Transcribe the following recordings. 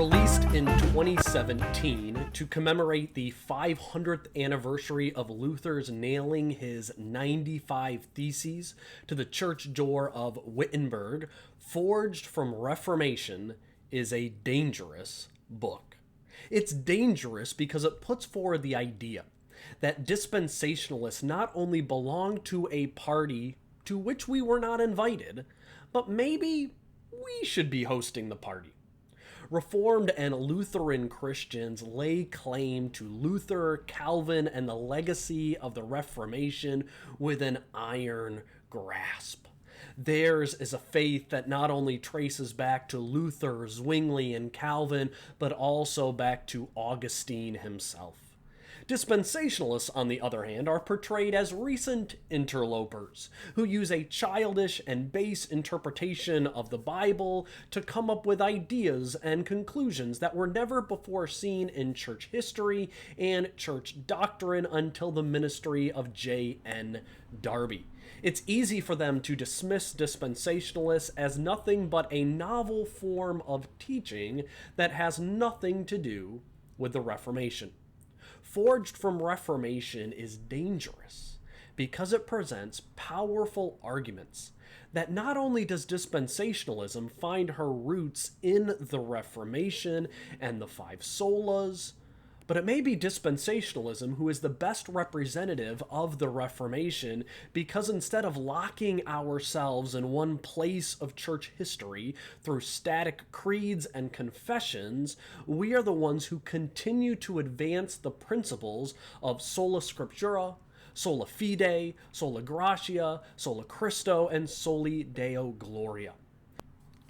Released in 2017 to commemorate the 500th anniversary of Luther's nailing his 95 Theses to the church door of Wittenberg, Forged from Reformation is a dangerous book. It's dangerous because it puts forward the idea that dispensationalists not only belong to a party to which we were not invited, but maybe we should be hosting the party. Reformed and Lutheran Christians lay claim to Luther, Calvin, and the legacy of the Reformation with an iron grasp. Theirs is a faith that not only traces back to Luther, Zwingli, and Calvin, but also back to Augustine himself. Dispensationalists, on the other hand, are portrayed as recent interlopers who use a childish and base interpretation of the Bible to come up with ideas and conclusions that were never before seen in church history and church doctrine until the ministry of Genn Darby. It's easy for them to dismiss dispensationalists as nothing but a novel form of teaching that has nothing to do with the Reformation. Forged from Reformation is dangerous because it presents powerful arguments that not only does dispensationalism find her roots in the Reformation and the five solas, but it may be dispensationalism who is the best representative of the Reformation because instead of locking ourselves in one place of church history through static creeds and confessions, we are the ones who continue to advance the principles of sola scriptura, sola fide, sola gratia, sola Christo, and soli Deo gloria.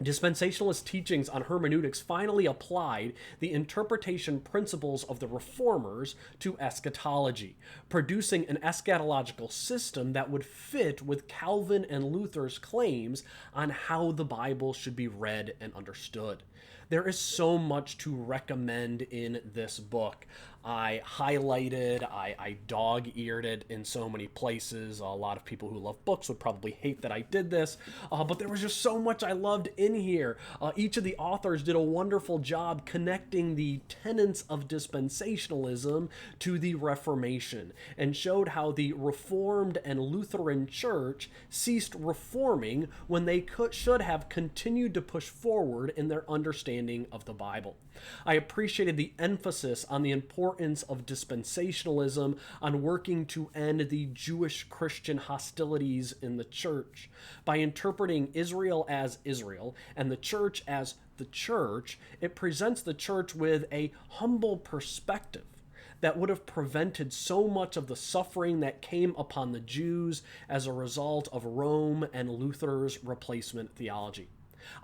Dispensationalist teachings on hermeneutics finally applied the interpretation principles of the Reformers to eschatology, producing an eschatological system that would fit with Calvin and Luther's claims on how the Bible should be read and understood. There is so much to recommend in this book. I highlighted, I dog-eared it in so many places. A lot of people who love books would probably hate that I did this, but there was just so much I loved in here. Each of the authors did a wonderful job connecting the tenets of dispensationalism to the Reformation and showed how the Reformed and Lutheran Church ceased reforming when they should have continued to push forward in their understanding of the Bible. I appreciated the emphasis on the importance of dispensationalism on working to end the Jewish-Christian hostilities in the church. By interpreting Israel as Israel and the church as the church, it presents the church with a humble perspective that would have prevented so much of the suffering that came upon the Jews as a result of Rome and Luther's replacement theology.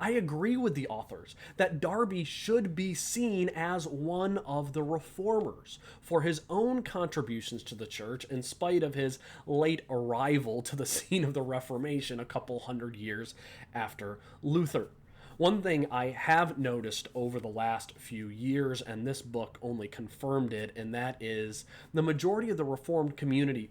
I agree with the authors that Darby should be seen as one of the reformers for his own contributions to the church in spite of his late arrival to the scene of the Reformation a couple hundred years after Luther. One thing I have noticed over the last few years, and this book only confirmed it, and that is the majority of the Reformed community,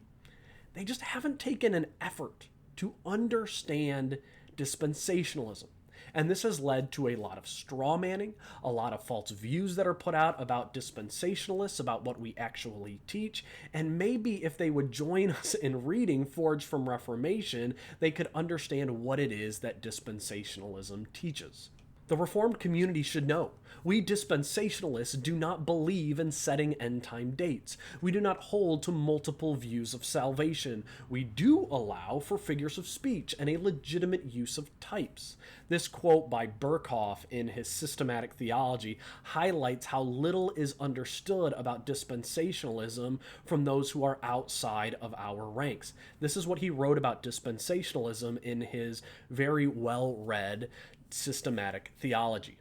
they just haven't taken an effort to understand dispensationalism. And this has led to a lot of straw manning, a lot of false views that are put out about dispensationalists, about what we actually teach. And maybe if they would join us in reading Forged from Reformation, they could understand what it is that dispensationalism teaches. The Reformed community should know. We dispensationalists do not believe in setting end-time dates. We do not hold to multiple views of salvation. We do allow for figures of speech and a legitimate use of types. This quote by Berkhoff in his Systematic Theology highlights how little is understood about dispensationalism from those who are outside of our ranks. This is what he wrote about dispensationalism in his very well-read Systematic Theology.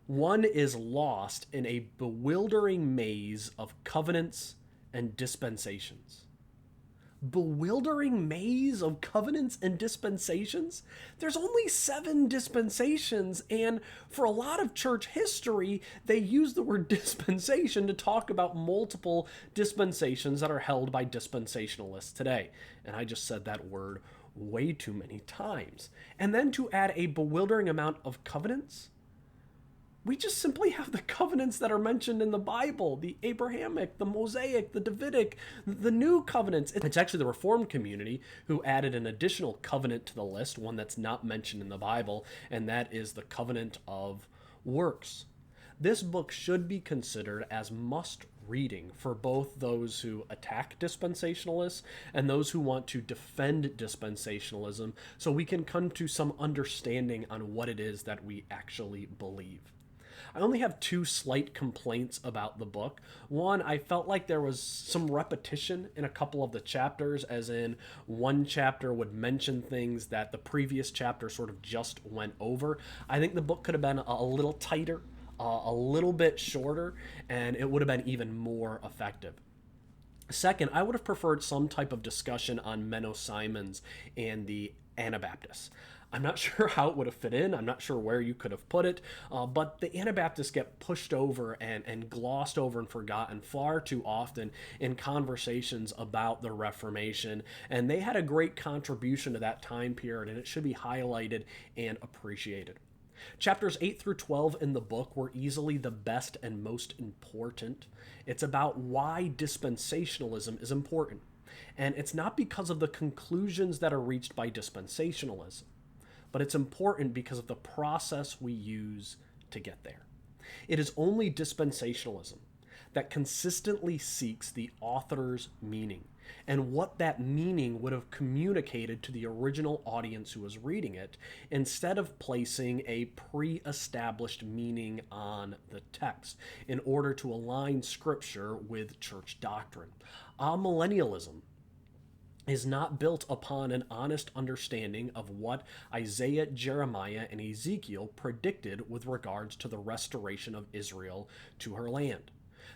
One is lost in a bewildering maze of covenants and dispensations. Bewildering maze of covenants and dispensations? There's only 7 dispensations, and for a lot of church history, they use the word dispensation to talk about multiple dispensations that are held by dispensationalists today. And I just said that word way too many times. And then to add a bewildering amount of covenants? We just simply have the covenants that are mentioned in the Bible, the Abrahamic, the Mosaic, the Davidic, the new covenants. It's actually the Reformed community who added an additional covenant to the list, one that's not mentioned in the Bible, and that is the covenant of works. This book should be considered as must reading for both those who attack dispensationalists and those who want to defend dispensationalism, so we can come to some understanding on what it is that we actually believe. I only have two slight complaints about the book. One, I felt like there was some repetition in a couple of the chapters, as in one chapter would mention things that the previous chapter sort of just went over. I think the book could have been a little tighter, a little bit shorter, and it would have been even more effective. Second, I would have preferred some type of discussion on Menno Simons and the Anabaptists. I'm not sure how it would have fit in. I'm not sure where you could have put it, but the Anabaptists get pushed over and glossed over and forgotten far too often in conversations about the Reformation, and they had a great contribution to that time period, and it should be highlighted and appreciated. Chapters 8 through 12 in the book were easily the best and most important. It's about why dispensationalism is important, and it's not because of the conclusions that are reached by dispensationalism, but it's important because of the process we use to get there. It is only dispensationalism that consistently seeks the author's meaning and what that meaning would have communicated to the original audience who was reading it, instead of placing a pre-established meaning on the text in order to align scripture with church doctrine. Amillennialism is not built upon an honest understanding of what Isaiah, Jeremiah, and Ezekiel predicted with regards to the restoration of Israel to her land.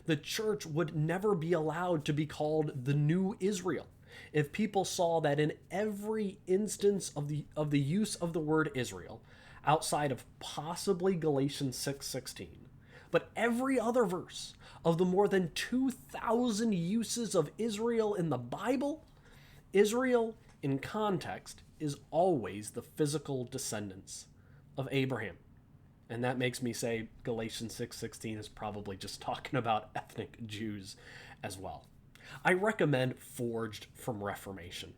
The church would never be allowed to be called the new Israel if people saw that in every instance of the use of the word Israel, outside of possibly Galatians 6:16, but every other verse of the more than 2,000 uses of Israel in the Bible, Israel in context is always the physical descendants of Abraham. And that makes me say Galatians 6:16 is probably just talking about ethnic Jews as well. I recommend Forged from Reformation.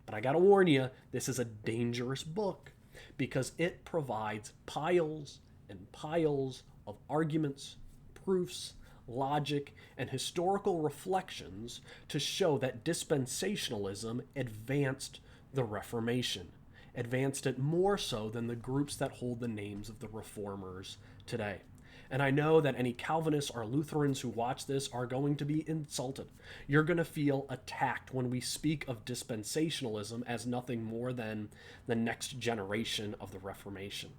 But I gotta warn you, this is a dangerous book because it provides piles and piles of arguments, proofs, logic, and historical reflections to show that dispensationalism advanced the Reformation. Advanced it more so than the groups that hold the names of the reformers today. And I know that any Calvinists or Lutherans who watch this are going to be insulted. You're going to feel attacked when we speak of dispensationalism as nothing more than the next generation of the Reformation.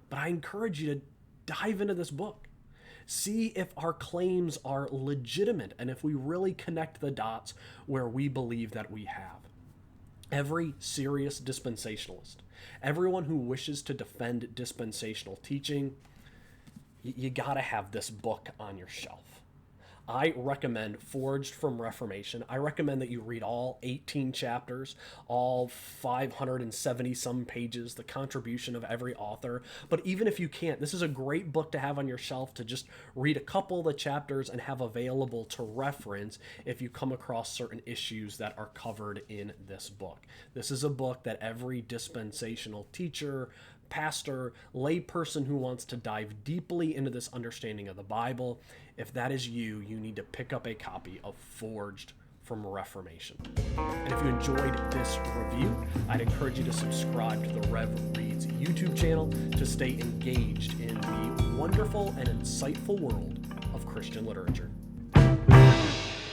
But I encourage you to dive into this book. See if our claims are legitimate and if we really connect the dots where we believe that we have. Every serious dispensationalist, everyone who wishes to defend dispensational teaching, you gotta have this book on your shelf. I recommend Forged from Reformation. I recommend that you read all 18 chapters, all 570 some pages, the contribution of every author. But even if you can't, this is a great book to have on your shelf to just read a couple of the chapters and have available to reference if you come across certain issues that are covered in this book. This is a book that every dispensational teacher, pastor, layperson who wants to dive deeply into this understanding of the Bible, if that is you, you need to pick up a copy of Forged from Reformation. And if you enjoyed this review, I'd encourage you to subscribe to the Rev Reads YouTube channel to stay engaged in the wonderful and insightful world of Christian literature.